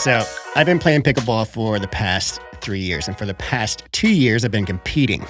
So I've been playing pickleball for the past 3 years, and for the past 2 years, I've been competing.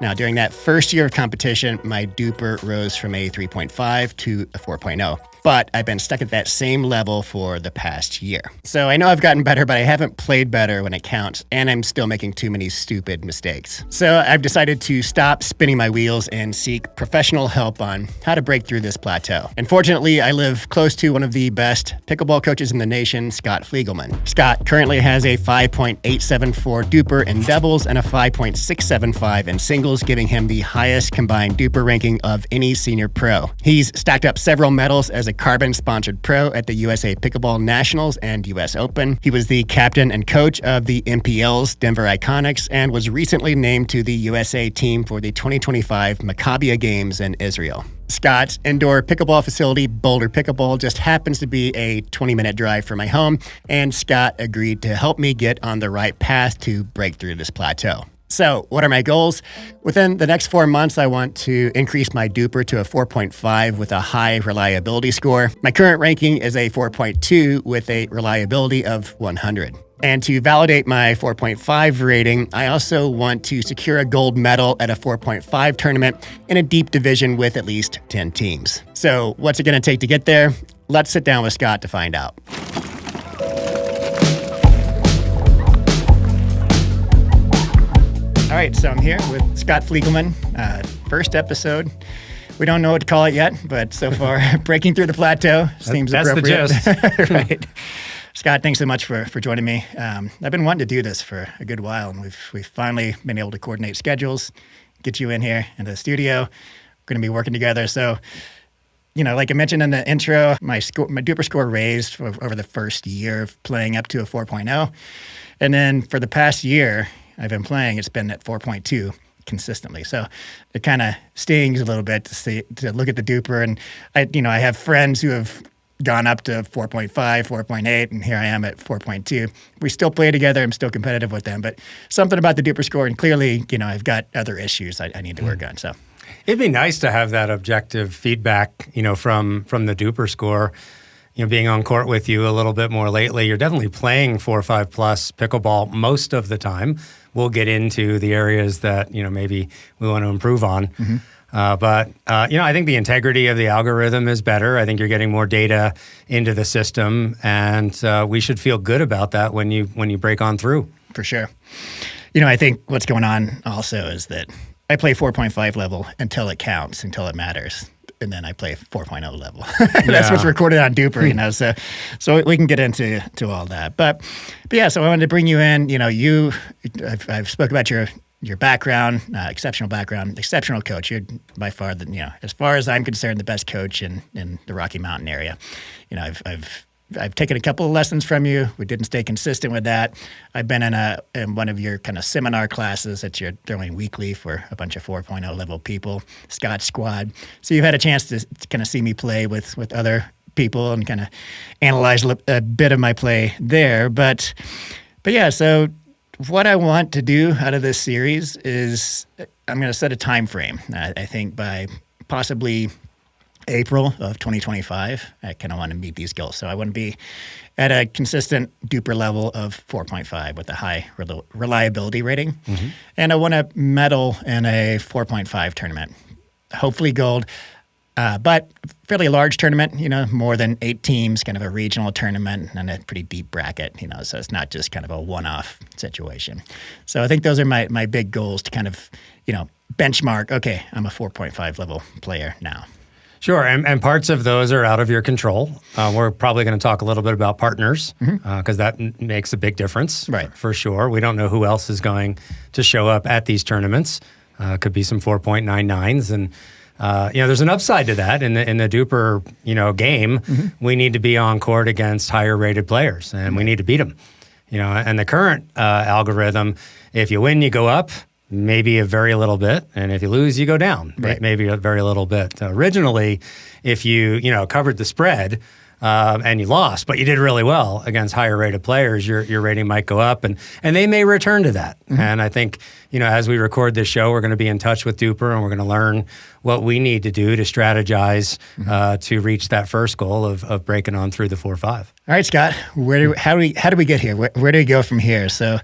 Now, during that first year of competition, my DUPR rose from a 3.5 to a 4.0. But I've been stuck at that same level for the past year. So I know I've gotten better, but I haven't played better when it counts, and I'm still making too many stupid mistakes. So I've decided to stop spinning my wheels and seek professional help on how to break through this plateau. And fortunately, I live close to one of the best pickleball coaches in the nation, Scott Fliegelman. Scott currently has a 5.874 DUPR in doubles and a 5.675 in singles, giving him the highest combined DUPR ranking of any senior pro. He's stacked up several medals as a Carbon-sponsored pro at the USA Pickleball Nationals and US Open. He was the captain and coach of the MPL's Denver Iconics and was recently named to the USA team for the 2025 Maccabia Games in Israel. Scott's indoor pickleball facility, Boulder Pickleball, just happens to be a 20-minute drive from my home, and Scott agreed to help me get on the right path to break through this plateau. So what are my goals? Within the next 4 months, I want to increase my DUPR to a 4.5 with a high reliability score. My current ranking is a 4.2 with a reliability of 100. And to validate my 4.5 rating, I also want to secure a gold medal at a 4.5 tournament in a deep division with at least 10 teams. So what's it going to take to get there? Let's sit down with Scott to find out. All right, so I'm here with Scott Fliegelman, first episode. We don't know what to call it yet, but so far, breaking through the plateau seems appropriate. That's the gist. Right. Scott, thanks so much for joining me. I've been wanting to do this for a good while, and we've finally been able to coordinate schedules, get you in here in the studio. We're going to be working together. So, you know, like I mentioned in the intro, my DUPR score raised over the first year of playing up to a 4.0. And then for the past year I've been playing, it's been at 4.2 consistently. So it kind of stings a little bit to look at the DUPR. And I have friends who have gone up to 4.5, 4.8, and here I am at 4.2. We still play together. I'm still competitive with them, but something about the DUPR score, and clearly, I've got other issues I need to work on. So it'd be nice to have that objective feedback, from the DUPR score. Being on court with you a little bit more lately, you're definitely playing 4-5 plus pickleball most of the time. We'll get into the areas that, maybe we want to improve on. Mm-hmm. But I think the integrity of the algorithm is better. I think you're getting more data into the system, and we should feel good about that when you break on through. For sure. I think what's going on also is that I play 4.5 level until it counts, until it matters. And then I play 4.0 level. That's what's recorded on DUPR, so we can get into all that. But yeah, so I wanted to bring you in. I've spoke about your background, exceptional background, exceptional coach. You're by far as far as I'm concerned, the best coach in the Rocky Mountain area. I've taken a couple of lessons from you. We didn't stay consistent with that. I've been in one of your kind of seminar classes that you're throwing weekly for a bunch of 4.0 level people, Scott Squad. So you've had a chance to kind of see me play with other people and kind of analyze a bit of my play there. But yeah, so what I want to do out of this series is I'm going to set a time frame. I think by possibly April of 2025, I kind of want to meet these goals. So I want to be at a consistent DUPR level of 4.5 with a high reliability rating. Mm-hmm. And I want to medal in a 4.5 tournament, hopefully gold, but fairly large tournament, more than 8 teams, kind of a regional tournament and a pretty deep bracket, so it's not just kind of a one-off situation. So I think those are my big goals to kind of, benchmark, okay, I'm a 4.5 level player now. Sure, and parts of those are out of your control. We're probably going to talk a little bit about partners because that makes a big difference, right? For sure. We don't know who else is going to show up at these tournaments. Could be some 4.99s, and there's an upside to that in the DUPR game. Mm-hmm. We need to be on court against higher rated players, and we need to beat them. And the current algorithm, if you win, you go up. Maybe a very little bit, and if you lose, you go down. Right. Maybe a very little bit. Originally, if you covered the spread, and you lost, but you did really well against higher rated players, your rating might go up, and they may return to that. And I think, as we record this show, we're going to be in touch with DUPR, and we're going to learn what we need to do to strategize to reach that first goal of breaking on through the 4-5. All right, Scott, how do we get here? Where do we go from here? So,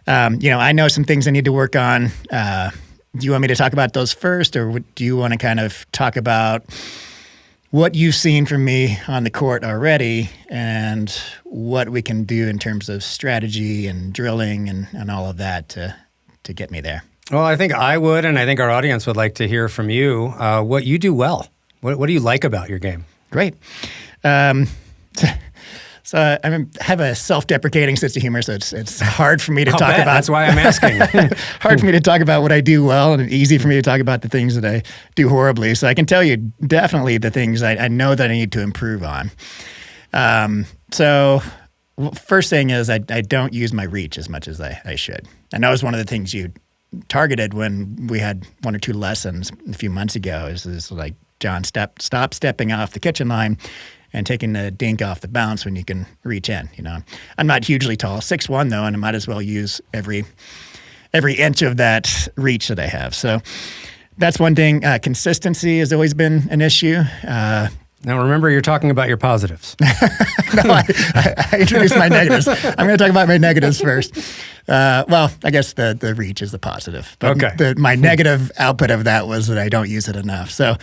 I know some things I need to work on. Do you want me to talk about those first, or do you want to kind of talk about what you've seen from me on the court already and what we can do in terms of strategy and drilling and all of that to get me there? Well, I think I would, and I think our audience would like to hear from you what you do well. What do you like about your game? Great. So I have a self-deprecating sense of humor, so it's hard for me to talk about. That's why I'm asking. Hard for me to talk about what I do well, and easy for me to talk about the things that I do horribly. So I can tell you definitely the things I know that I need to improve on. First thing is I don't use my reach as much as I should. And that was one of the things you targeted when we had one or two lessons a few months ago. Is like, John, stop stepping off the kitchen line and taking the dink off the bounce when you can reach in. I'm not hugely tall, 6'1" though, and I might as well use every inch of that reach that I have. So that's one thing. Consistency has always been an issue. Now remember, you're talking about your positives. No, I introduced my negatives. I'm going to talk about my negatives first. Well, I guess the reach is the positive. But okay. My negative output of that was that I don't use it enough. So,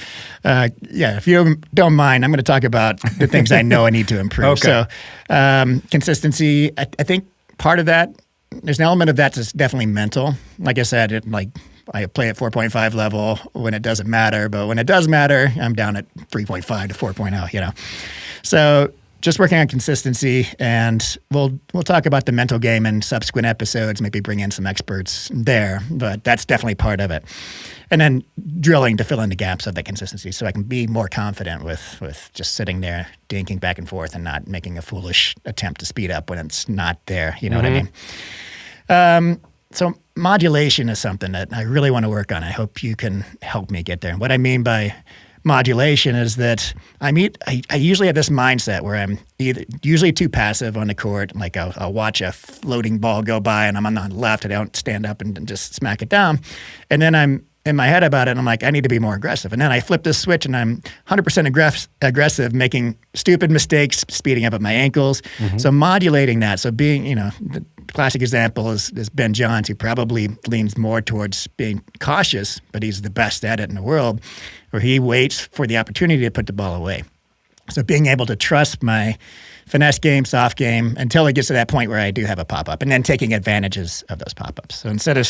if you don't mind, I'm going to talk about the things I know I need to improve. Okay. So, consistency, I think part of that, there's an element of that that's definitely mental. Like I said, I play at 4.5 level when it doesn't matter, but when it does matter, I'm down at 3.5 to 4.0, So just working on consistency, and we'll talk about the mental game in subsequent episodes, maybe bring in some experts there, but that's definitely part of it. And then drilling to fill in the gaps of that consistency so I can be more confident with just sitting there dinking back and forth and not making a foolish attempt to speed up when it's not there, you know what I mean? So modulation is something that I really want to work on. I hope you can help me get there. And what I mean by modulation is that I usually have this mindset where I'm usually too passive on the court. Like I'll watch a floating ball go by and I'm on the left. I don't stand up and just smack it down. And then I'm in my head about it, and I'm like, I need to be more aggressive. And then I flip this switch, and I'm 100% aggressive, making stupid mistakes, speeding up at my ankles. So modulating that. So being, the classic example is Ben Johns, who probably leans more towards being cautious, but he's the best at it in the world, where he waits for the opportunity to put the ball away. So being able to trust my finesse game, soft game, until it gets to that point where I do have a pop-up, and then taking advantages of those pop-ups. So instead of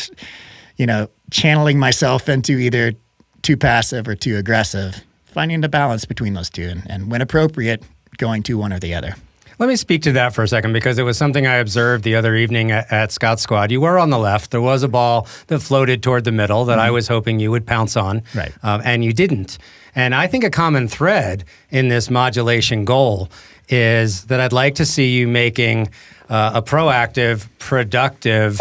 channeling myself into either too passive or too aggressive, finding the balance between those two, and when appropriate, going to one or the other. Let me speak to that for a second, because it was something I observed the other evening at Scott's squad. You were on the left. There was a ball that floated toward the middle that I was hoping you would pounce on, right. And you didn't. And I think a common thread in this modulation goal is that I'd like to see you making a proactive, productive,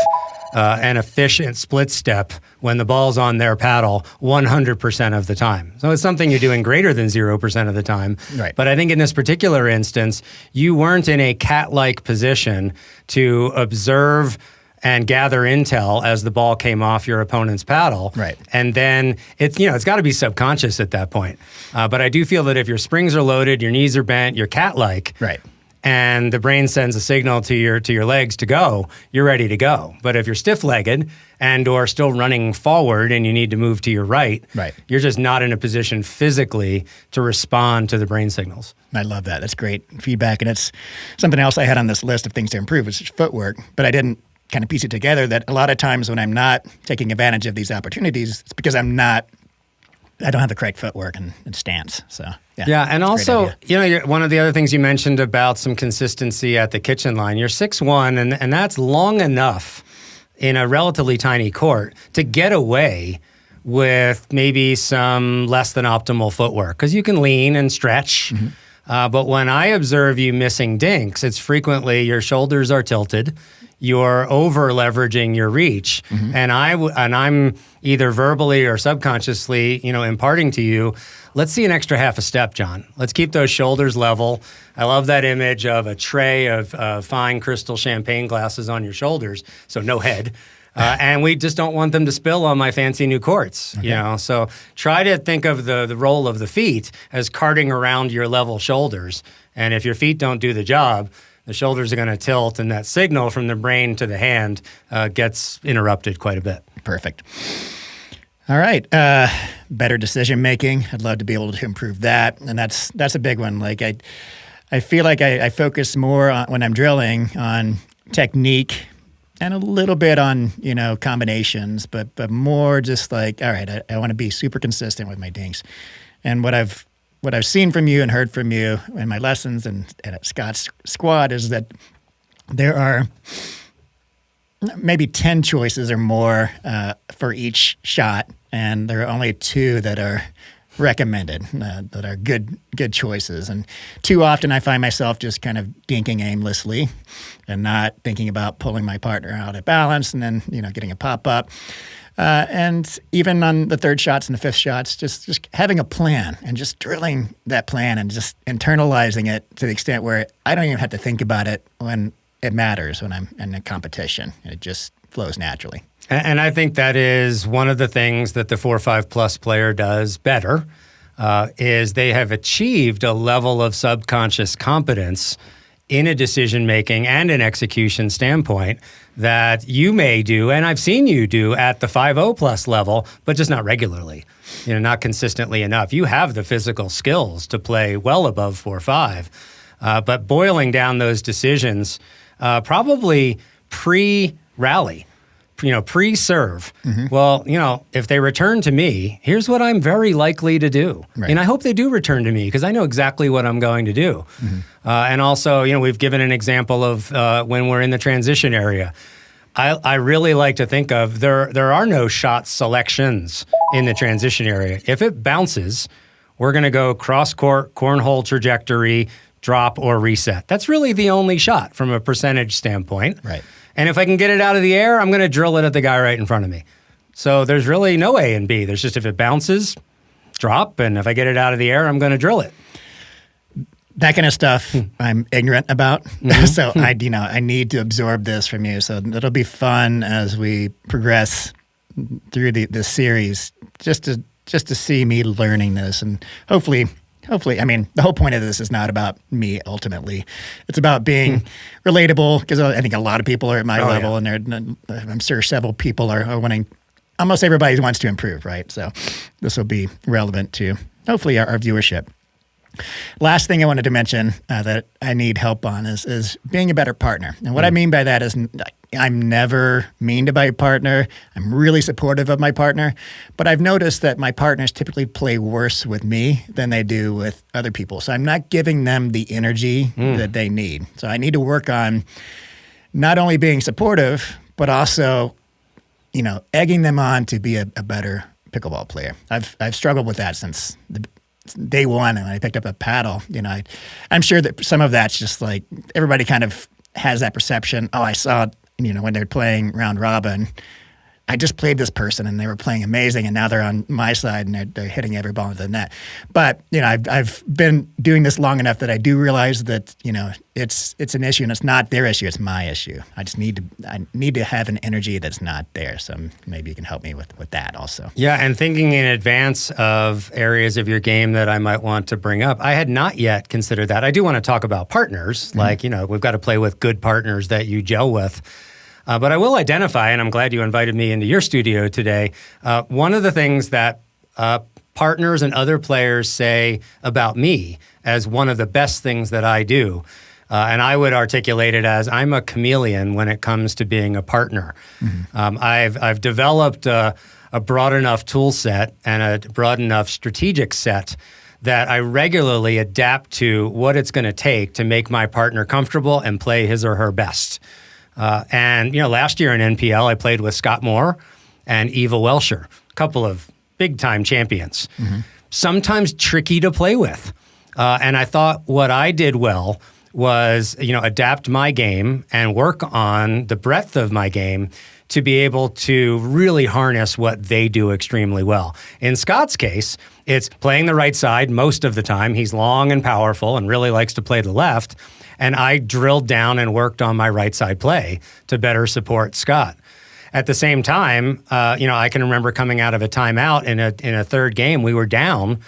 and efficient split step when the ball's on their paddle 100% of the time. So it's something you're doing greater than 0% of the time. Right. But I think in this particular instance, you weren't in a cat-like position to observe and gather intel as the ball came off your opponent's paddle. Right. And then it's got to be subconscious at that point. But I do feel that if your springs are loaded, your knees are bent, you're cat-like. Right. And the brain sends a signal to your legs to go, you're ready to go. But if you're stiff-legged and or still running forward and you need to move to your right, you're just not in a position physically to respond to the brain signals. I love that. That's great feedback. And it's something else I had on this list of things to improve, which is footwork. But I didn't kind of piece it together that a lot of times when I'm not taking advantage of these opportunities, it's because I don't have the correct footwork and stance. So yeah, and also, one of the other things you mentioned about some consistency at the kitchen line. You're 6'1", and that's long enough in a relatively tiny court to get away with maybe some less than optimal footwork, because you can lean and stretch. But when I observe you missing dinks, it's frequently your shoulders are tilted, you're over leveraging your reach, and I'm either verbally or subconsciously, imparting to you, let's see an extra half a step, John. Let's keep those shoulders level. I love that image of a tray of fine crystal champagne glasses on your shoulders, so no head. And we just don't want them to spill on my fancy new courts, So try to think of the role of the feet as carting around your level shoulders. And if your feet don't do the job, the shoulders are going to tilt, and that signal from the brain to the hand gets interrupted quite a bit. Perfect. All right. Better decision making. I'd love to be able to improve that. And that's a big one. Like I feel like I focus more on, when I'm drilling, on technique and a little bit on, combinations, but more just like, all right, I want to be super consistent with my dinks. And what I've seen from you and heard from you in my lessons and at Scott's squad is that there are maybe 10 choices or more for each shot, and there are only 2 that are recommended, that are good choices. And too often I find myself just kind of dinking aimlessly and not thinking about pulling my partner out of balance and then, getting a pop-up. And even on the third shots and the fifth shots, just having a plan and just drilling that plan and just internalizing it to the extent where I don't even have to think about it when it matters, when I'm in a competition. It just flows naturally. And I think that is one of the things that the 4-5 plus player does better, is they have achieved a level of subconscious competence in a decision-making and an execution standpoint that you may do, and I've seen you do at the 5-0 plus level, but just not regularly, not consistently enough. You have the physical skills to play well above 4-5, but boiling down those decisions, probably pre-rally, pre-serve. Well, if they return to me, here's what I'm very likely to do. Right. And I hope they do return to me because I know exactly what I'm going to do. And also, we've given an example of when we're in the transition area. I really like to think of there are no shot selections in the transition area. If it bounces, we're going to go cross-court, cornhole trajectory, drop, or reset. That's really the only shot from a percentage standpoint. Right. And if I can get it out of the air, I'm going to drill it at the guy right in front of me. So there's really no A and B. There's just if it bounces, drop, and if I get it out of the air, I'm going to drill it. That kind of stuff I'm ignorant about. So I need to absorb this from you. So it'll be fun as we progress through the series, just to see me learning this, and hopefully, I mean, the whole point of this is not about me ultimately. It's about being relatable, because I think a lot of people are at my level, and I'm sure several people are wanting, almost everybody wants to improve, right? So this will be relevant to, hopefully, our viewership. Last thing I wanted to mention that I need help on is being a better partner. And what I mean by that is I'm never mean to my partner. I'm really supportive of my partner. But I've noticed that my partners typically play worse with me than they do with other people. So I'm not giving them the energy that they need. So I need to work on not only being supportive, but also, egging them on to be a better pickleball player. I've struggled with that since day one, and I picked up a paddle. I'm sure that some of that's just like everybody kind of has that perception. Oh, I saw, when they're playing round robin, I just played this person and they were playing amazing, and now they're on my side and they're hitting every ball into the net. But I've been doing this long enough that I do realize that it's an issue, and it's not their issue; it's my issue. I need to have an energy that's not there. So maybe you can help me with that also. Yeah, and thinking in advance of areas of your game that I might want to bring up, I had not yet considered that. I do want to talk about partners, like we've got to play with good partners that you gel with. But I will identify, and I'm glad you invited me into your studio today, one of the things that partners and other players say about me as one of the best things that I do, and I would articulate it as I'm a chameleon when it comes to being a partner. I've developed a broad enough tool set and a broad enough strategic set that I regularly adapt to what it's going to take to make my partner comfortable and play his or her best. And last year in NPL, I played with Scott Moore and Eva Welsher, a couple of big-time champions. Sometimes tricky to play with. And I thought what I did well was, adapt my game and work on the breadth of my game to be able to really harness what they do extremely well. In Scott's case, it's playing the right side most of the time. He's long and powerful and really likes to play the left. And I drilled down and worked on my right side play to better support Scott. At the same time, I can remember coming out of a timeout in a third game. We were down,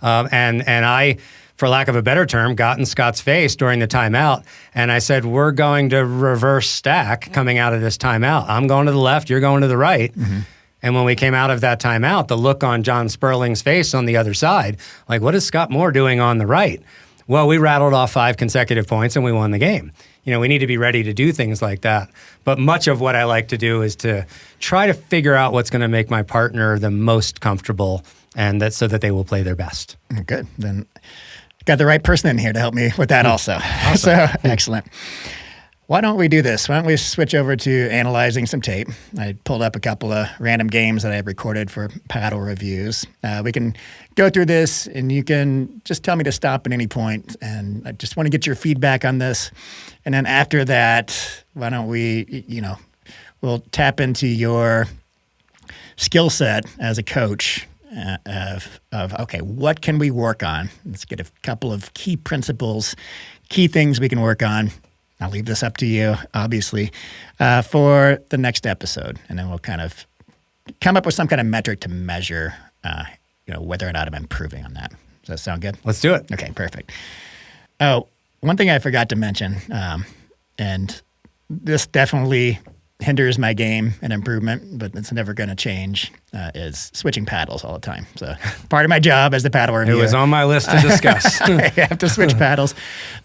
and I, for lack of a better term, got in Scott's face during the timeout, and I said, "We're going to reverse stack coming out of this timeout. I'm going to the left, you're going to the right." Mm-hmm. And when we came out of that timeout, the look on John Sperling's face on the other side, like, what is Scott Moore doing on the right? Well, we rattled off 5 consecutive points and we won the game. We need to be ready to do things like that. But much of what I like to do is to try to figure out what's going to make my partner the most comfortable, and that so that they will play their best. Good. Then got the right person in here to help me with that also. Awesome. So excellent. Why don't we do this? Why don't we switch over to analyzing some tape? I pulled up a couple of random games that I have recorded for paddle reviews. We can go through this, and you can just tell me to stop at any point. And I just want to get your feedback on this. And then after that, why don't we, we'll tap into your skill set as a coach of okay, what can we work on? Let's get a couple of key principles, key things we can work on. I'll leave this up to you, obviously, for the next episode. And then we'll kind of come up with some kind of metric to measure, whether or not I'm improving on that. Does that sound good? Let's do it. Okay, perfect. Oh, one thing I forgot to mention, and this definitely hinders my game and improvement, but it's never going to change, is switching paddles all the time. So part of my job as the paddle reviewer. It was on my list to discuss. I have to switch paddles.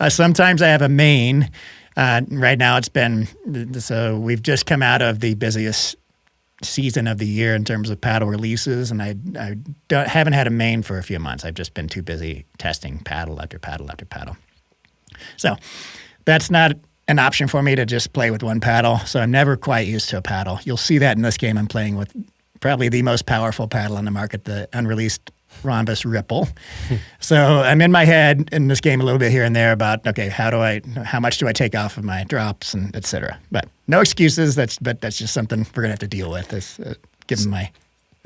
Sometimes I have a main. Right now so we've just come out of the busiest season of the year in terms of paddle releases, and I haven't had a main for a few months. I've just been too busy testing paddle after paddle after paddle. So that's not an option for me to just play with one paddle. So I'm never quite used to a paddle. You'll see that in this game. I'm playing with probably the most powerful paddle on the market, the unreleased Rhombus Ripple. So I'm in my head in this game a little bit here and there about, okay, how much do I take off of my drops and et cetera. But no excuses. But that's just something we're going to have to deal with, given my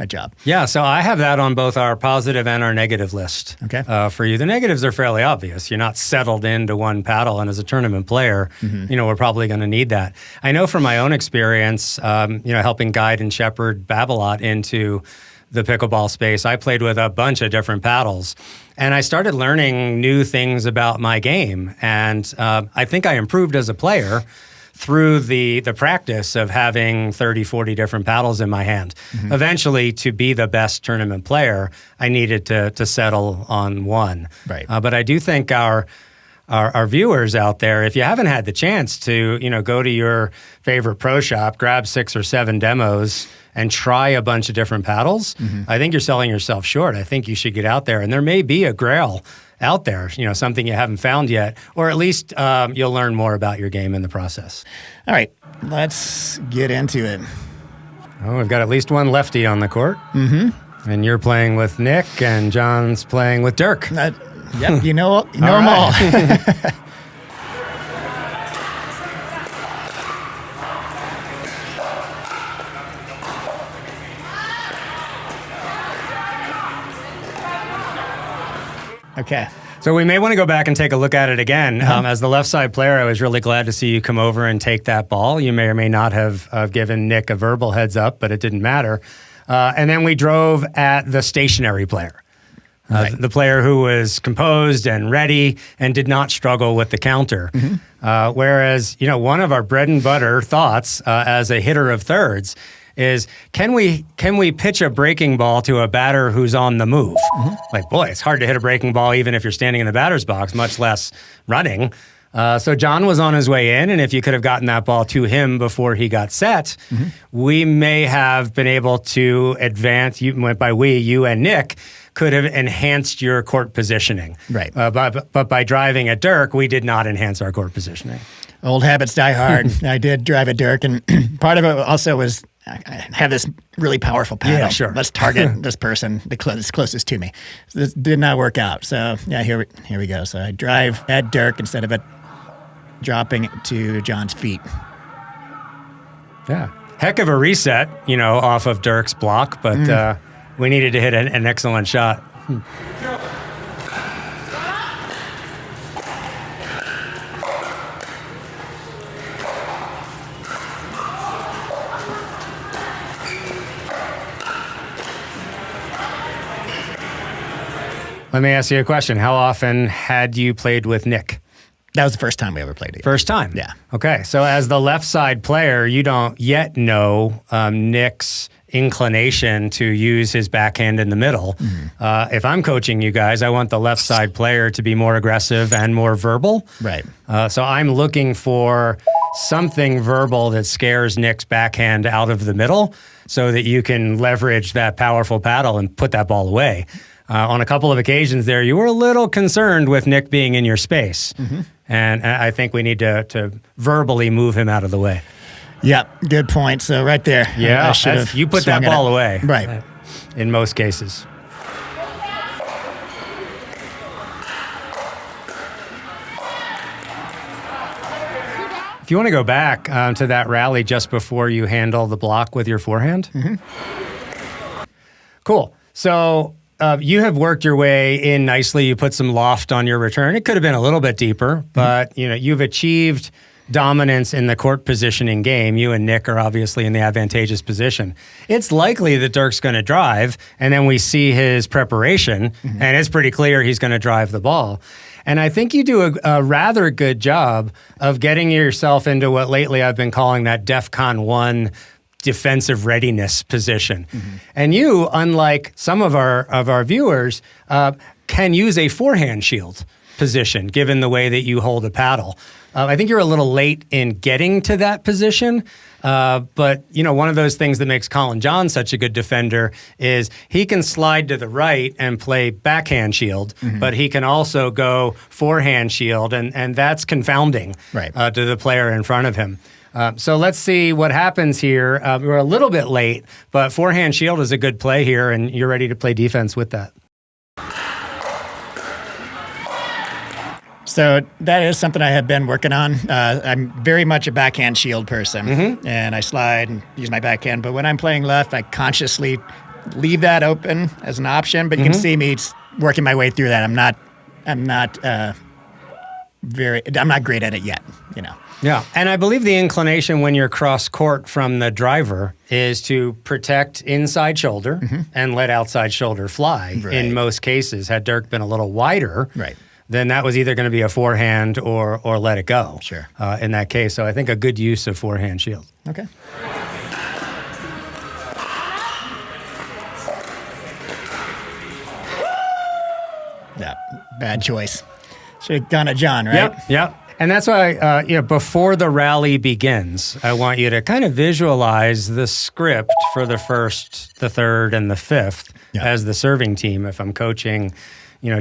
job. Yeah, so I have that on both our positive and our negative list. Okay. For you. The negatives are fairly obvious. You're not settled into one paddle, and as a tournament player, we're probably going to need that. I know from my own experience, helping guide and shepherd Babolat into the pickleball space, I played with a bunch of different paddles, and I started learning new things about my game, and I think I improved as a player through the practice of having 30, 40 different paddles in my hand. Mm-hmm. Eventually, to be the best tournament player, I needed to settle on one. Right. But I do think our viewers out there, if you haven't had the chance to, go to your favorite pro shop, grab 6 or 7 demos, and try a bunch of different paddles, I think you're selling yourself short. I think you should get out there, and there may be a grail out there, something you haven't found yet, or at least you'll learn more about your game in the process. All right, let's get into it. Oh, we've got at least one lefty on the court. Mm-hmm. And you're playing with Nick, and John's playing with Dirk. Yep, you know them all. Okay. So we may want to go back and take a look at it again. As the left side player, I was really glad to see you come over and take that ball. You may or may not have given Nick a verbal heads up, but it didn't matter. And then we drove at the stationary player, right. The player who was composed and ready and did not struggle with the counter. Mm-hmm. Whereas, one of our bread and butter thoughts as a hitter of thirds is, can we pitch a breaking ball to a batter who's on the move? Mm-hmm. Like, boy, it's hard to hit a breaking ball even if you're standing in the batter's box, much less running. So John was on his way in, and if you could have gotten that ball to him before he got set, we may have been able to advance. You and Nick could have enhanced your court positioning. Right. But by driving at Dirk, we did not enhance our court positioning. Old habits die hard. I did drive at Dirk, and part of it also was I have this really powerful paddle. Yeah, sure. Let's target this person that's closest to me. So this did not work out. So yeah, here we go. So I drive at Dirk instead of it dropping to John's feet. Yeah. Heck of a reset, off of Dirk's block, but we needed to hit an excellent shot. Let me ask you a question. How often had you played with Nick? That was the first time we ever played together. First time? Yeah. Okay. So as the left side player, you don't yet know Nick's inclination to use his backhand in the middle. Mm-hmm. If I'm coaching you guys, I want the left side player to be more aggressive and more verbal. Right. So I'm looking for something verbal that scares Nick's backhand out of the middle so that you can leverage that powerful paddle and put that ball away. On a couple of occasions there, you were a little concerned with Nick being in your space. Mm-hmm. And I think we need to verbally move him out of the way. Yeah, good point. So right there. Yeah, you put that ball away. Right. In most cases. If you want to go back to that rally just before you handle the block with your forehand. Mm-hmm. Cool. So you have worked your way in nicely. You put some loft on your return. It could have been a little bit deeper, but you've achieved dominance in the court positioning game. You and Nick are obviously in the advantageous position. It's likely that Dirk's going to drive, and then we see his preparation, and it's pretty clear he's going to drive the ball. And I think you do a rather good job of getting yourself into what lately I've been calling that DEFCON 1 defensive readiness position. Mm-hmm. And you, unlike some of our viewers, can use a forehand shield position, given the way that you hold a paddle. I think you're a little late in getting to that position, but one of those things that makes Colin John such a good defender is he can slide to the right and play backhand shield, but he can also go forehand shield, and that's confounding to the player in front of him. So let's see what happens here. We're a little bit late, but forehand shield is a good play here, and you're ready to play defense with that. So that is something I have been working on. I'm very much a backhand shield person, and I slide and use my backhand. But when I'm playing left, I consciously leave that open as an option. But you can see me working my way through that. I'm not great at it yet. Yeah, and I believe the inclination when you're cross court from the driver is to protect inside shoulder and let outside shoulder fly. Right. In most cases, had Dirk been a little wider, then that was either going to be a forehand or let it go. Sure. In that case, so I think a good use of forehand shield. Okay. Yeah, bad choice. Should have gone at John, right? Yep. And that's why, before the rally begins, I want you to kind of visualize the script for the first, the third, and the fifth as the serving team. If I'm coaching,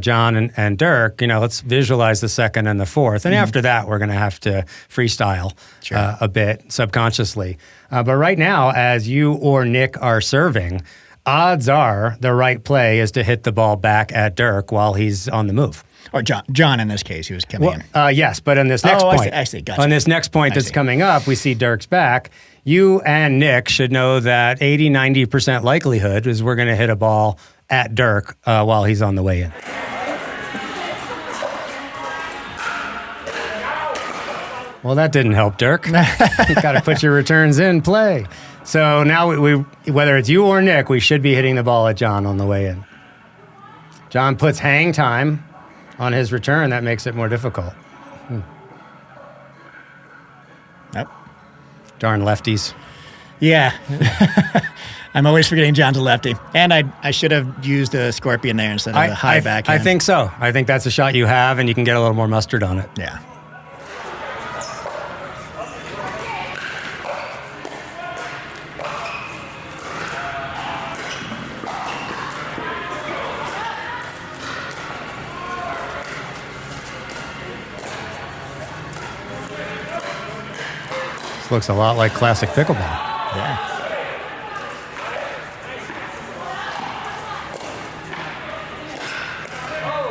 John and Dirk, let's visualize the second and the fourth. And after that, we're going to have to freestyle a bit subconsciously. But right now, as you or Nick are serving, odds are the right play is to hit the ball back at Dirk while he's on the move. Or John in this case, he was coming in. Yes, but on this next point, I see. Gotcha. On this next point that's coming up, we see Dirk's back. You and Nick should know that 80-90% likelihood is we're going to hit a ball at Dirk while he's on the way in. Well, that didn't help, Dirk. You got to put your returns in play. So now we whether it's you or Nick, we should be hitting the ball at John on the way in. John puts hang time on his return. That makes it more difficult. Yep. Darn lefties. Yeah. I'm always forgetting John's a lefty. And I should have used a scorpion there instead of a high backhand. I think so. I think that's a shot you have, and you can get a little more mustard on it. Yeah. This looks a lot like classic pickleball. Yeah.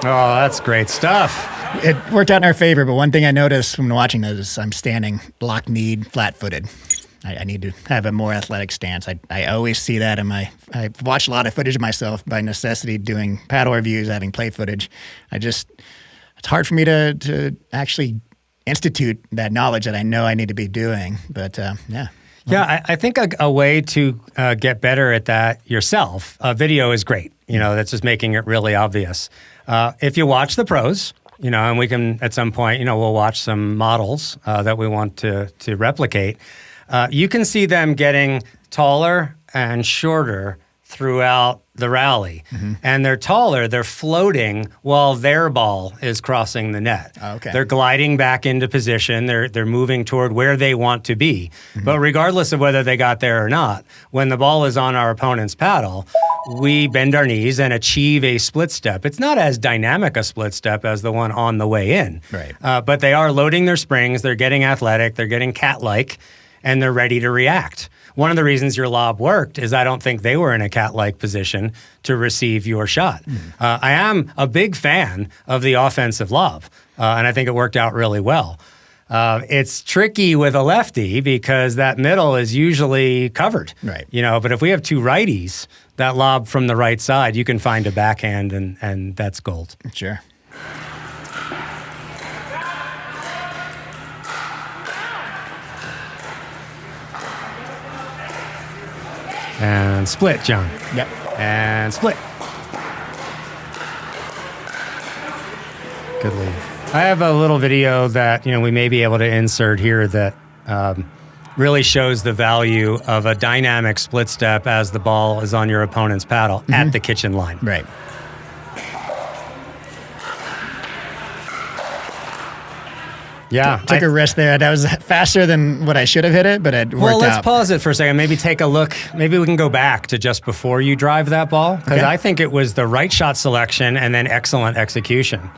Oh, that's great stuff. It worked out in our favor, but one thing I noticed when watching those is I'm standing lock-kneed, flat-footed. I need to have a more athletic stance. I always see that in I've watched a lot of footage of myself by necessity doing paddle reviews, having play footage. It's hard for me to actually institute that knowledge that I know I need to be doing, but yeah. Yeah, I think a way to get better at that yourself, video is great. That's just making it really obvious. If you watch the pros, and we can, at some point, we'll watch some models that we want to replicate. You can see them getting taller and shorter throughout the rally. Mm-hmm. And they're taller, they're floating while their ball is crossing the net. Oh, okay. They're gliding back into position. They're moving toward where they want to be. Mm-hmm. But regardless of whether they got there or not, when the ball is on our opponent's paddle, we bend our knees and achieve a split step. It's not as dynamic a split step as the one on the way in. Right. But they are loading their springs, they're getting athletic, they're getting cat-like, and they're ready to react. One of the reasons your lob worked is I don't think they were in a cat-like position to receive your shot. I am a big fan of the offensive lob, and I think it worked out really well. It's tricky with a lefty because that middle is usually covered. Right. But if we have two righties, that lob from the right side, you can find a backhand, and that's gold. Sure. And split, John. Yep. And split. Good lead. I have a little video that we may be able to insert here that really shows the value of a dynamic split step as the ball is on your opponent's paddle at the kitchen line. Right. Yeah. Took a risk there. That was faster than what I should have hit it, but it worked out. Well, let's pause it for a second. Maybe take a look. Maybe we can go back to just before you drive that ball, because I think it was the right shot selection and then excellent execution.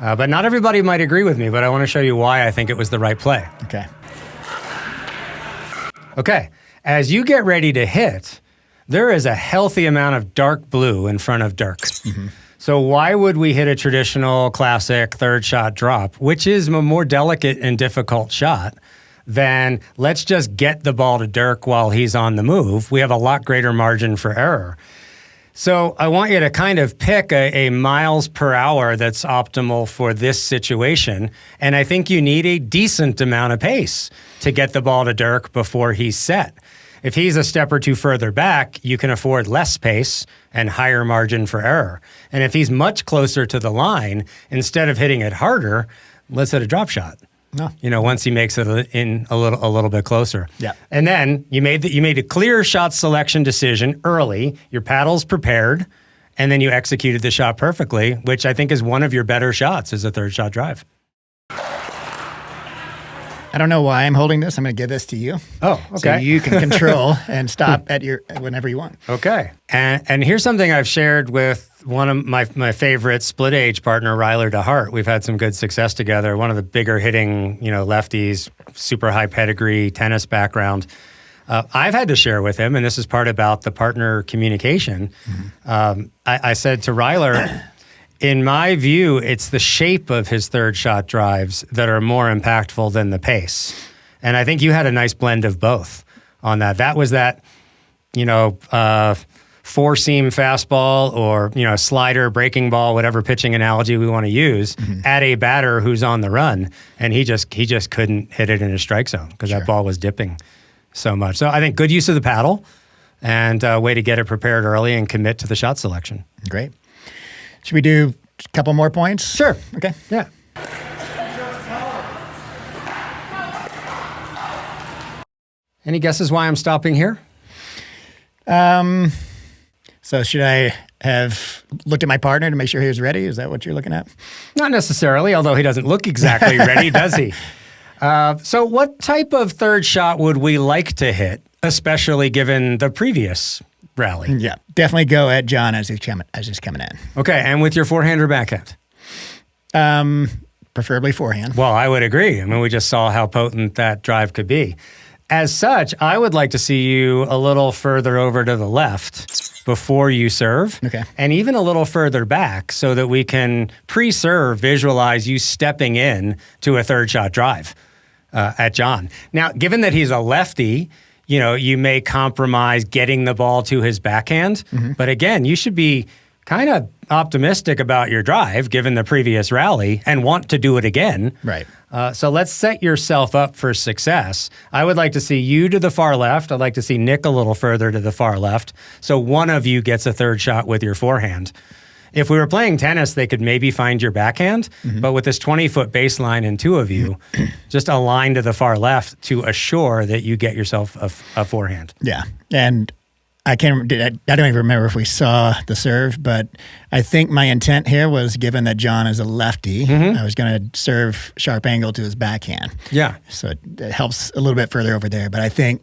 But not everybody might agree with me, but I want to show you why I think it was the right play. Okay. Okay. As you get ready to hit, there is a healthy amount of dark blue in front of Dirk. Mm-hmm. So why would we hit a traditional classic third shot drop, which is a more delicate and difficult shot, than let's just get the ball to Dirk while he's on the move? We have a lot greater margin for error. So I want you to kind of pick a miles per hour that's optimal for this situation. And I think you need a decent amount of pace to get the ball to Dirk before he's set. If he's a step or two further back, you can afford less pace and higher margin for error. And if he's much closer to the line, instead of hitting it harder, let's hit a drop shot. No. Once he makes it in a little bit closer. Yeah. And then you made a clear shot selection decision early. Your paddle's prepared, and then you executed the shot perfectly, which I think is one of your better shots as a third shot drive. I don't know why I'm holding this. I'm going to give this to you. Oh, okay. So you can control and stop at whenever you want. Okay. And here's something I've shared with one of my favorite split age partner, Ryler DeHart. We've had some good success together. One of the bigger hitting, lefties, super high pedigree, tennis background. I've had to share with him, and this is part about the partner communication. Mm-hmm. I said to Ryler, in my view, it's the shape of his third shot drives that are more impactful than the pace. And I think you had a nice blend of both on that. That was that, four-seam fastball or, slider, breaking ball, whatever pitching analogy we want to use, at a batter who's on the run. And he just couldn't hit it in a strike zone because that ball was dipping so much. So I think good use of the paddle and a way to get it prepared early and commit to the shot selection. Great. Should we do a couple more points? Sure. Okay. Yeah. Any guesses why I'm stopping here? So should I have looked at my partner to make sure he was ready? Is that what you're looking at? Not necessarily, although he doesn't look exactly ready, does he? So what type of third shot would we like to hit, especially given the previous rally? Yeah, definitely go at John as he's coming in. Okay, and with your forehand or backhand? Preferably forehand. Well, I would agree. I mean, we just saw how potent that drive could be. As such, I would like to see you a little further over to the left before you serve, Okay. and even a little further back so that we can pre-serve visualize you stepping in to a third shot drive at John. Now, given that he's a lefty, you know, you may compromise getting the ball to his backhand. But again, you should be kind of optimistic about your drive given the previous rally and want to do it again. Right. So let's set yourself up for success. I would like to see you to the far left. I'd like to see Nick a little further to the far left. So one of you gets a third shot with your forehand. If we were playing tennis, they could maybe find your backhand, but with this 20-foot baseline and two of you, just align to the far left to assure that you get yourself a forehand. Yeah. And I don't even remember if we saw the serve, but I think my intent here was, given that John is a lefty, I was going to serve sharp angle to his backhand. Yeah. So it helps a little bit further over there. But I think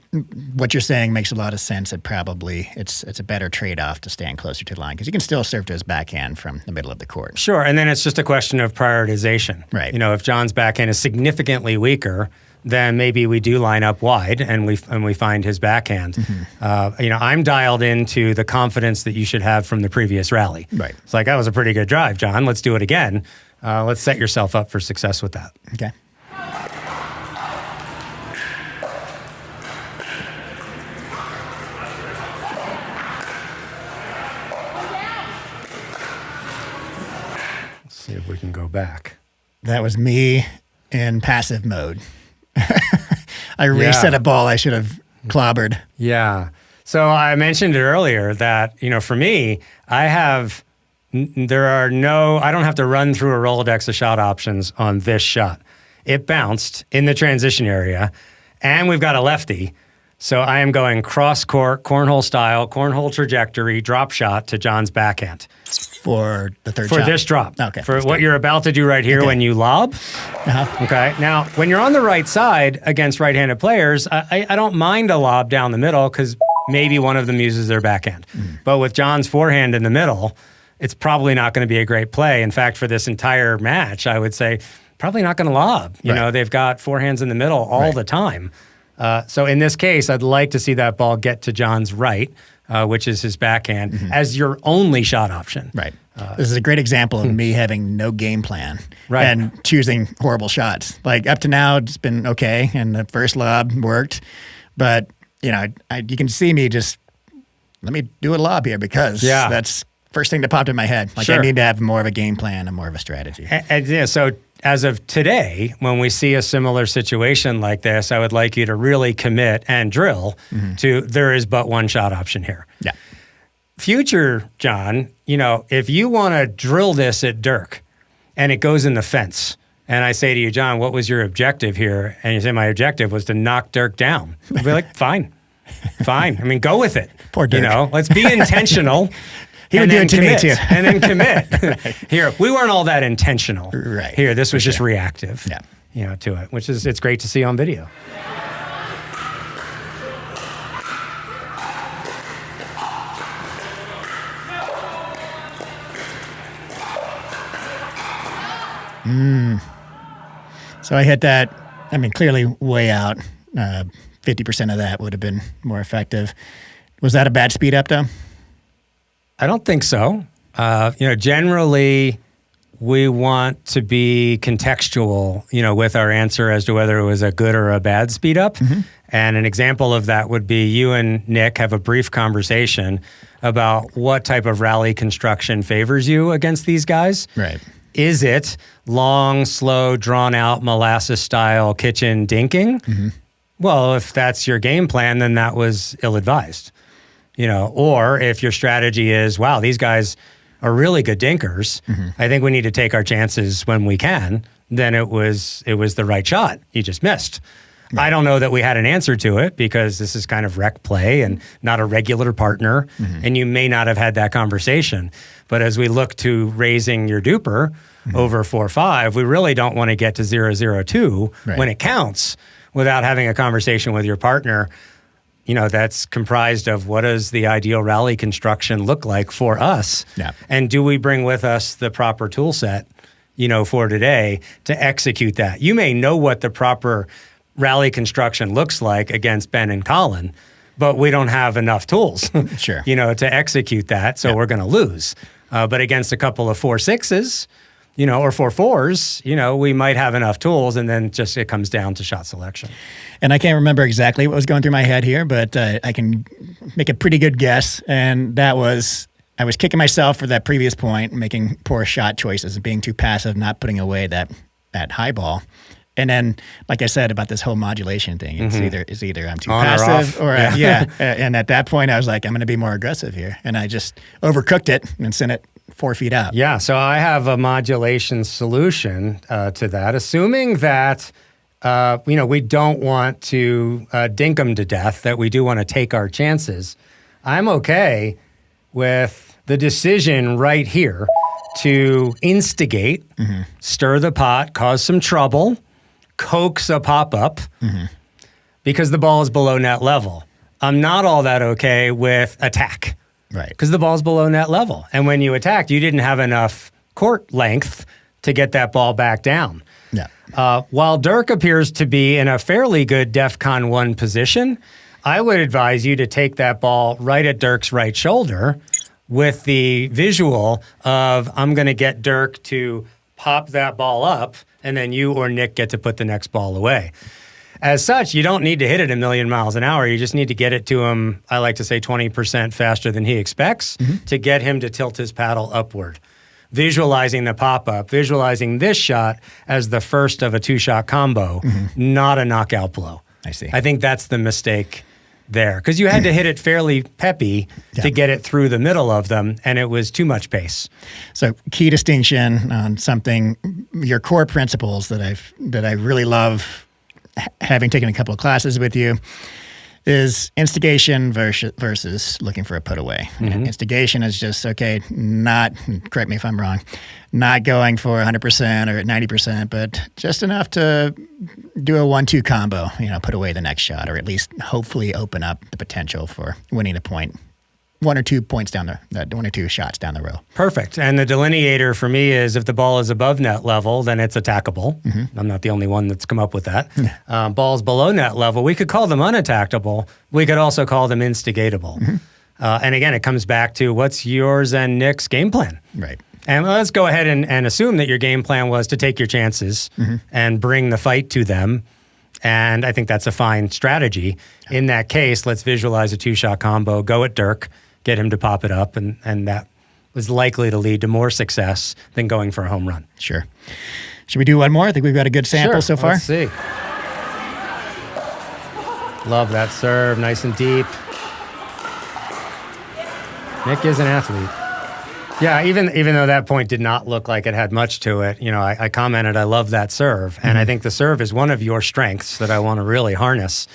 what you're saying makes a lot of sense. It's a better trade-off to stand closer to the line because you can still serve to his backhand from the middle of the court. Sure. And then it's just a question of prioritization. Right. You know, if John's backhand is significantly weaker, then maybe we do line up wide and we find his backhand. You know, I'm dialed into the confidence that you should have from the previous rally. Right. It's like, that was a pretty good drive, John. Let's do it again. Let's set yourself up for success with that. Okay. Let's see if we can go back. That was me in passive mode. I reset a ball I should have clobbered. Yeah. So I mentioned it earlier that, you know, for me, I don't have to run through a Rolodex of shot options on this shot. It bounced in the transition area, and we've got a lefty. So I am going cross court, cornhole style, cornhole trajectory, drop shot to John's backhand. For the third For shot? this drop. Okay. For what you're about to do right here when you lob. Okay. Now, when you're on the right side against right-handed players, I don't mind a lob down the middle because maybe one of them uses their backhand. But with John's forehand in the middle, it's probably not going to be a great play. In fact, for this entire match, I would say probably not going to lob. You know, they've got forehands in the middle all the time. So in this case, I'd like to see that ball get to John's right, which is his backhand, as your only shot option. Right. This is a great example of me having no game plan and choosing horrible shots. Like up to now, it's been okay, and the first lob worked. But, you know, you can see me just, let me do a lob here because that's first thing that popped in my head. Like I need to have more of a game plan and more of a strategy. And yeah, so as of today, when we see a similar situation like this, I would like you to really commit and drill to there is but one shot option here. Yeah. Future, John, you know, if you want to drill this at Dirk and it goes in the fence, and I say to you, John, what was your objective here? And you say, my objective was to knock Dirk down. I'll be like, fine. I mean, go with it. Poor Dirk. You know, let's be intentional. He would do it to me too. And then commit. Here, we weren't all that intentional. Right. Here, this was just reactive. Yeah. You know, to it, which is, it's great to see on video. So I hit that, I mean, clearly way out. 50% of that would have been more effective. Was that a bad speed up, though? I don't think so. You know, generally, we want to be contextual, you know, with our answer as to whether it was a good or a bad speed up. And an example of that would be you and Nick have a brief conversation about what type of rally construction favors you against these guys. Right. Is it long, slow, drawn-out, molasses-style kitchen dinking? Well, if that's your game plan, then that was ill-advised. You know, or if your strategy is, wow, these guys are really good dinkers, I think we need to take our chances when we can, then it was the right shot. You just missed. Right. I don't know that we had an answer to it because this is kind of rec play and not a regular partner, and you may not have had that conversation. But as we look to raising your DUPR over 4-5, we really don't want to get to 0-0-2 when it counts without having a conversation with your partner, you know, that's comprised of what does the ideal rally construction look like for us? Yeah. And do we bring with us the proper tool set, you know, for today to execute that? You may know what the proper rally construction looks like against Ben and Colin, but we don't have enough tools, Sure. to execute that. So we're going to lose. But against a couple of 4.6s, or 4.4s, we might have enough tools, and then just it comes down to shot selection. And I can't remember exactly what was going through my head here, but I can make a pretty good guess. And that was, I was kicking myself for that previous point, making poor shot choices, being too passive, not putting away that high ball. And then, like I said about this whole modulation thing, it's either I'm too On passive or off. And at that point, I was like, I'm going to be more aggressive here, and I just overcooked it and sent it 4 feet out. Yeah, so I have a modulation solution to that, assuming that we don't want to dink them to death, that we do want to take our chances. I'm okay with the decision right here to instigate, stir the pot, cause some trouble, coax a pop-up because the ball is below net level. I'm not all that okay with attack. Right. Because the ball's below net level. And when you attacked, you didn't have enough court length to get that ball back down. Yeah. While Dirk appears to be in a fairly good DEFCON 1 position, I would advise you to take that ball right at Dirk's right shoulder with the visual of, I'm going to get Dirk to pop that ball up, and then you or Nick get to put the next ball away. As such, you don't need to hit it 1,000,000 miles an hour. You just need to get it to him, I like to say 20% faster than he expects to get him to tilt his paddle upward. Visualizing the pop-up, visualizing this shot as the first of a 2-shot combo, not a knockout blow. I see. I think that's the mistake there, because you had to hit it fairly peppy to get it through the middle of them, and it was too much pace. So key distinction on something, your core principles that I really love, having taken a couple of classes with you, is instigation versus looking for a put away. Instigation is just, correct me if I'm wrong, not going for 100% or 90%, but just enough to do a 1-2 combo, put away the next shot, or at least hopefully open up the potential for winning the point. 1 or 2 points down 1 or 2 shots down the row. Perfect. And the delineator for me is, if the ball is above net level, then it's attackable. I'm not the only one that's come up with that. Balls below net level, we could call them unattackable. We could also call them instigatable. And again, it comes back to what's yours and Nick's game plan. Right. And let's go ahead and assume that your game plan was to take your chances and bring the fight to them. And I think that's a fine strategy. In that case, let's visualize a 2-shot combo, go at Dirk, get him to pop it up, and that was likely to lead to more success than going for a home run. Sure. Should we do one more? I think we've got a good sample so far. Let's see. Love that serve, nice and deep. Nick is an athlete. Yeah, even though that point did not look like it had much to it, I commented, I love that serve. And I think the serve is one of your strengths that I want to really harness.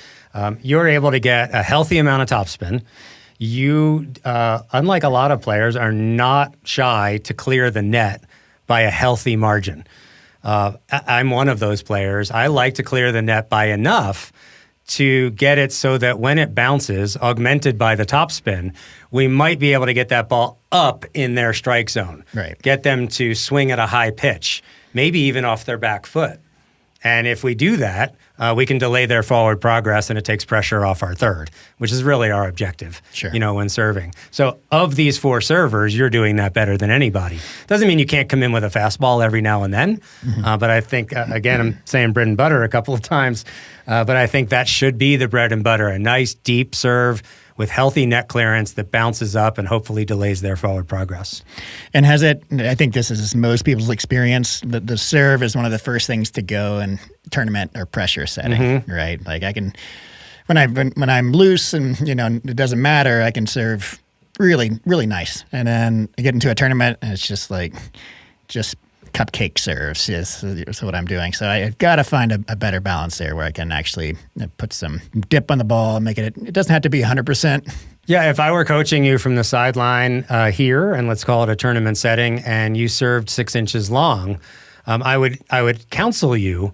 You're able to get a healthy amount of topspin. You, unlike a lot of players, are not shy to clear the net by a healthy margin. I'm one of those players. I like to clear the net by enough to get it so that when it bounces, augmented by the topspin, we might be able to get that ball up in their strike zone. Right. Get them to swing at a high pitch, maybe even off their back foot. And if we do that, we can delay their forward progress, and it takes pressure off our third, which is really our objective, Sure. When serving. So of these 4 servers, you're doing that better than anybody. Doesn't mean you can't come in with a fastball every now and then, but I think, again, I'm saying bread and butter a couple of times, but I think that should be the bread and butter, a nice deep serve with healthy net clearance that bounces up and hopefully delays their forward progress. And I think this is most people's experience, the serve is one of the first things to go in tournament or pressure setting, right? Like I can, when I'm loose and, it doesn't matter, I can serve really, really nice. And then I get into a tournament and it's just cupcake serves is what I'm doing. So I've got to find a better balance there where I can actually put some dip on the ball and it doesn't have to be 100%. Yeah, if I were coaching you from the sideline here, and let's call it a tournament setting, and you served 6 inches long, I would counsel you,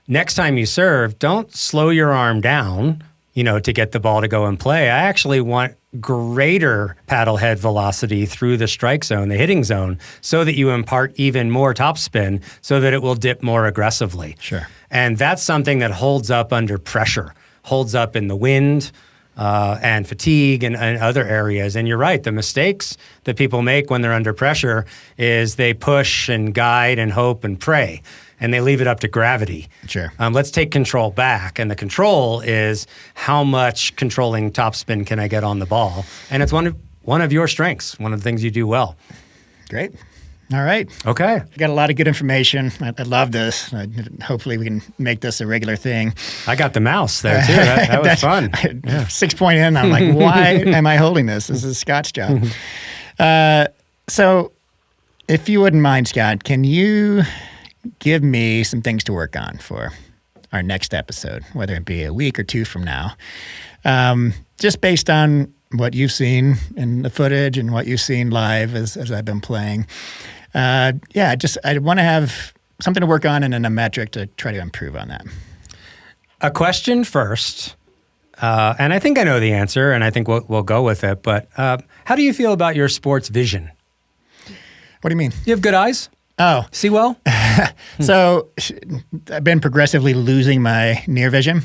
next time you serve, don't slow your arm down, to get the ball to go and play. I actually want greater paddle head velocity through the strike zone, the hitting zone, so that you impart even more topspin so that it will dip more aggressively. Sure. And that's something that holds up under pressure, holds up in the wind, and fatigue and other areas. And you're right, the mistakes that people make when they're under pressure is they push and guide and hope and pray, and they leave it up to gravity. Sure. Let's take control back. And the control is how much controlling topspin can I get on the ball? And it's one of your strengths, one of the things you do well. Great. All right. Okay. I got a lot of good information. I love this. Hopefully we can make this a regular thing. I got the mouse there too. That was fun. 6 point in, I'm like, why am I holding this? This is Scott's job. So if you wouldn't mind, Scott, can you give me some things to work on for our next episode, whether it be a week or two from now, just based on what you've seen in the footage and what you've seen live as I've been playing. I want to have something to work on and then a metric to try to improve on that. A question first, and I think I know the answer, and I think we'll go with it, but how do you feel about your sports vision? What do you mean? You have good eyes? Oh. See well? So I've been progressively losing my near vision.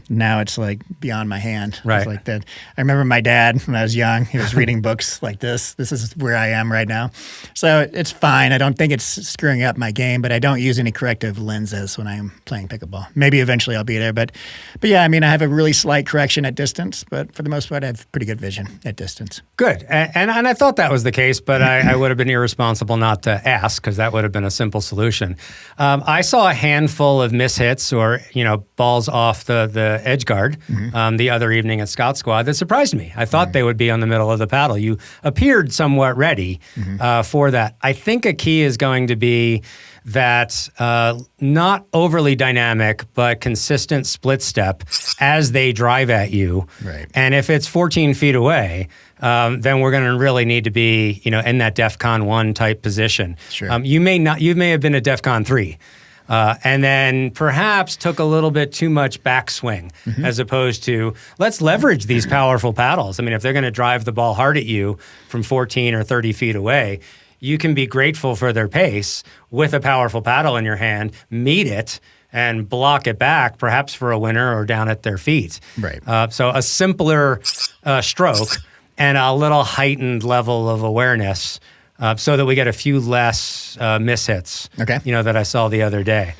Now it's like beyond my hand. Right. It's like that. I remember my dad when I was young, he was reading books like this. This is where I am right now. So it's fine. I don't think it's screwing up my game, but I don't use any corrective lenses when I'm playing pickleball. Maybe eventually I'll be there, but yeah, I mean, I have a really slight correction at distance, but for the most part, I have pretty good vision at distance. Good. And I thought that was the case, but I would have been irresponsible not to ask, because that would have been a simple solution. I saw a handful of mishits or, balls off the edge guard the other evening at Scott Squad that surprised me. I thought they would be on the middle of the paddle. You appeared somewhat ready for that. I think a key is going to be that not overly dynamic, but consistent split step as they drive at you. Right. And if it's 14 feet away, then we're going to really need to be, in that DEFCON 1 type position. Sure. You may have been at DEFCON 3. And then perhaps took a little bit too much backswing as opposed to let's leverage these powerful paddles. I mean, if they're going to drive the ball hard at you from 14 or 30 feet away, you can be grateful for their pace with a powerful paddle in your hand, meet it, and block it back, perhaps for a winner or down at their feet. Right. So a simpler stroke and a little heightened level of awareness so that we get a few less mishits, Okay. That I saw the other day.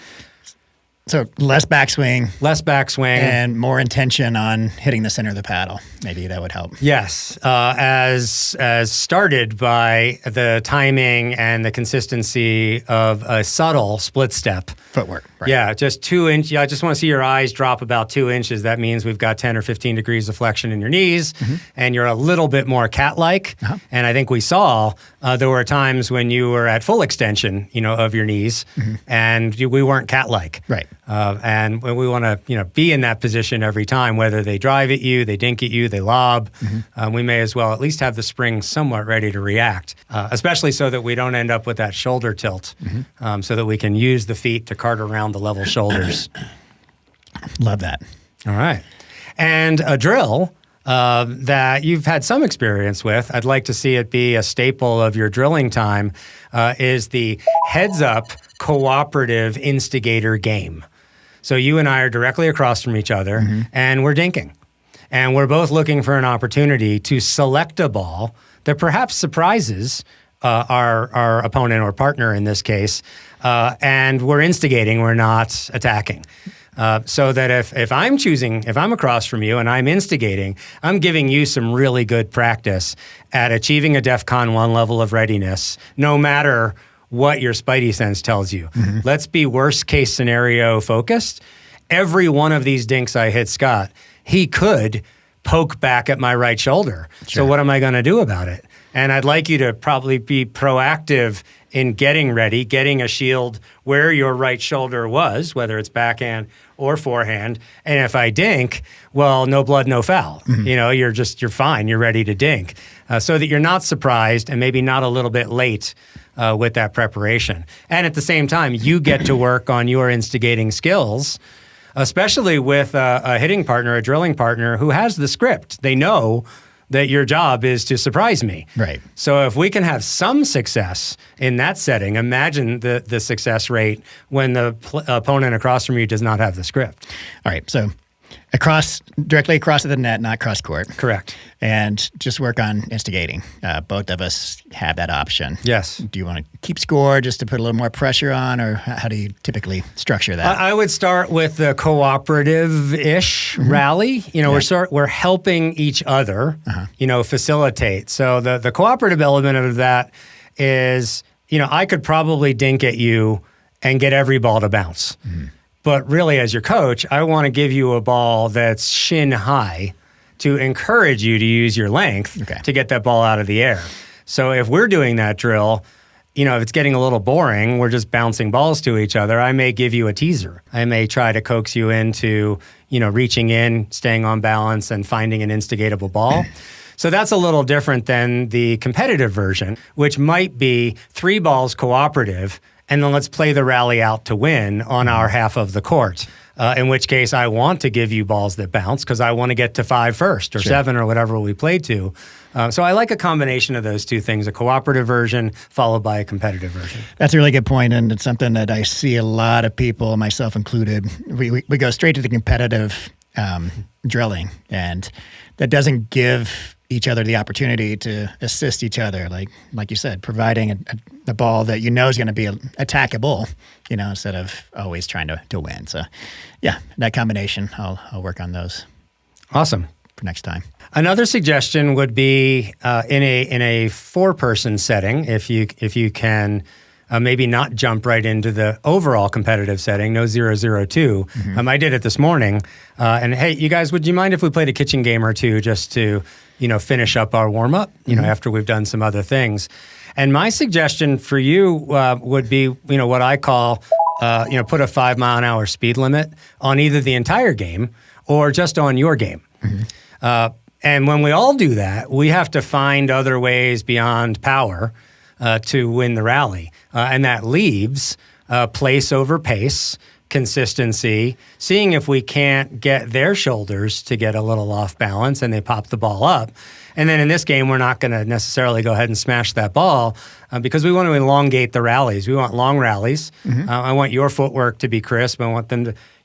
So less backswing. Less backswing. And more intention on hitting the center of the paddle. Maybe that would help. Yes, as started by the timing and the consistency of a subtle split step. Footwork. Right. Yeah, just 2 inch. I just want to see your eyes drop about 2 inches. That means we've got 10 or 15 degrees of flexion in your knees, and you're a little bit more cat-like. And I think we saw there were times when you were at full extension, of your knees, and we weren't cat-like. Right. And we want to, be in that position every time, whether they drive at you, they dink at you, they lob. We may as well at least have the spring somewhat ready to react, especially so that we don't end up with that shoulder tilt, so that we can use the feet to cart around the level shoulders. Love that. All right. And a drill that you've had some experience with, I'd like to see it be a staple of your drilling time, is the heads-up cooperative instigator game. So you and I are directly across from each other, and we're dinking. And we're both looking for an opportunity to select a ball that perhaps surprises our opponent or partner in this case, and we're instigating, we're not attacking. So that if I'm across from you and I'm instigating, I'm giving you some really good practice at achieving a DEFCON 1 level of readiness, no matter what your spidey sense tells you. Let's be worst case scenario focused. Every one of these dinks I hit Scott, he could poke back at my right shoulder. Sure. So what am I going to do about it? And I'd like you to probably be proactive in getting ready, getting a shield where your right shoulder was, whether it's backhand or forehand. And if I dink, well, no blood, no foul. You're fine. You're ready to dink. So that you're not surprised and maybe not a little bit late with that preparation. And at the same time, you get to work on your instigating skills, especially with a hitting partner, a drilling partner who has the script. They know that your job is to surprise me. Right. So if we can have some success in that setting, imagine the success rate when the opponent across from you does not have the script. All right. So Directly across the net, not cross court. Correct. And just work on instigating. Both of us have that option. Yes. Do you want to keep score just to put a little more pressure on, or how do you typically structure that? I would start with the cooperative-ish rally. We're helping each other, facilitate. So the cooperative element of that is, I could probably dink at you and get every ball to bounce. But really, as your coach, I want to give you a ball that's shin high to encourage you to use your length to get that ball out of the air. So if we're doing that drill, if it's getting a little boring, we're just bouncing balls to each other, I may give you a teaser. I may try to coax you into, reaching in, staying on balance, and finding an instigatable ball. So that's a little different than the competitive version, which might be 3 balls cooperative, and then let's play the rally out to win on our half of the court. In which case, I want to give you balls that bounce because I want to get to 5 first or 7 or whatever we play to. So I like a combination of those two things, a cooperative version followed by a competitive version. That's a really good point, and it's something that I see a lot of people, myself included. We go straight to the competitive drilling, and that doesn't give each other the opportunity to assist each other, like you said, providing a ball that is going to be attackable, instead of always trying to win. So, yeah, that combination, I'll work on those. Awesome. For next time. Another suggestion would be in a 4-person setting, if you can maybe not jump right into the overall competitive setting, no 0-0-2. I did it this morning, and hey, you guys, would you mind if we played a kitchen game or two just to finish up our warm-up, after we've done some other things? And my suggestion for you would be, what I call, put a 5-mile-an-hour speed limit on either the entire game or just on your game. And when we all do that, we have to find other ways beyond power to win the rally. And that leaves place over pace, consistency, seeing if we can't get their shoulders to get a little off balance and they pop the ball up. And then in this game, we're not going to necessarily go ahead and smash that ball because we want to elongate the rallies. We want long rallies. I want your footwork to be crisp. I want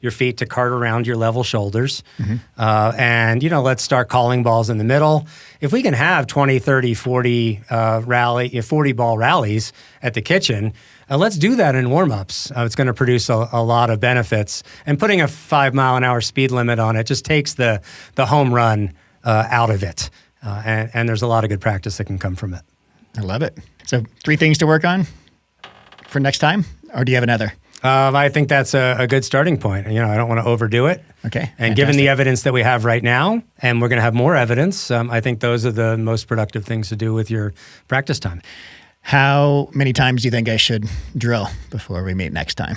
your feet to cart around your level shoulders. And, let's start calling balls in the middle. If we can have 20, 30, 40 40-ball rallies at the kitchen, let's do that in warm-ups. It's going to produce a lot of benefits. And putting a 5-mile-an-hour speed limit on it just takes the home run out of it. And there's a lot of good practice that can come from it. I love it. So 3 things to work on for next time, or do you have another? I think that's a good starting point. I don't want to overdo it. Okay. And fantastic. Given the evidence that we have right now, and we're going to have more evidence, I think those are the most productive things to do with your practice time. How many times do you think I should drill before we meet next time?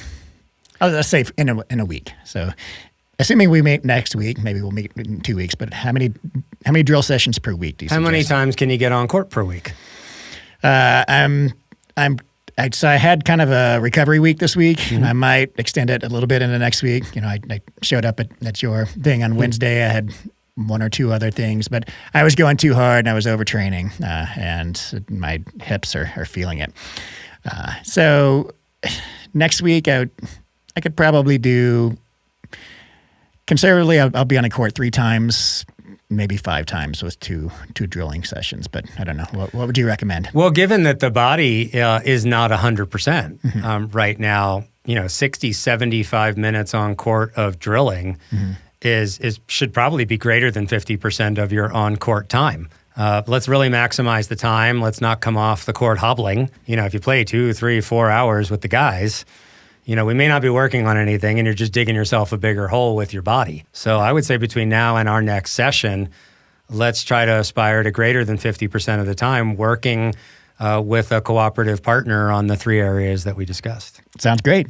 Let's say in a week. So assuming we meet next week, maybe we'll meet in 2 weeks, but how many drill sessions per week do you suggest? How many times can you get on court per week? So I had kind of a recovery week this week, and I might extend it a little bit into next week. I showed up at your thing on Wednesday. I had 1 or 2 other things, but I was going too hard and I was overtraining, and my hips are feeling it. So next week I could probably do, conservatively, I'll be on a court 3 times, maybe 5 times with two drilling sessions, but I don't know. What would you recommend? Well, given that the body is not 100% right now, 60, 75 minutes on court of drilling should probably be greater than 50% of your on-court time. Let's really maximize the time. Let's not come off the court hobbling. If you play 2, 3, 4 hours with the guys, we may not be working on anything and you're just digging yourself a bigger hole with your body. So I would say between now and our next session, let's try to aspire to greater than 50% of the time working with a cooperative partner on the 3 areas that we discussed. Sounds great.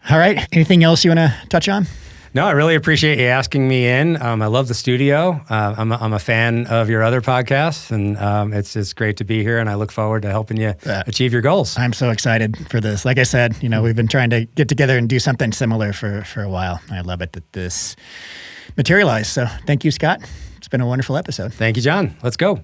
All right. Anything else you want to touch on? No, I really appreciate you asking me in. I love the studio. I'm a fan of your other podcasts, and it's great to be here, and I look forward to helping you achieve your goals. I'm so excited for this. Like I said, we've been trying to get together and do something similar for a while. I love it that this materialized. So thank you, Scott. It's been a wonderful episode. Thank you, John. Let's go.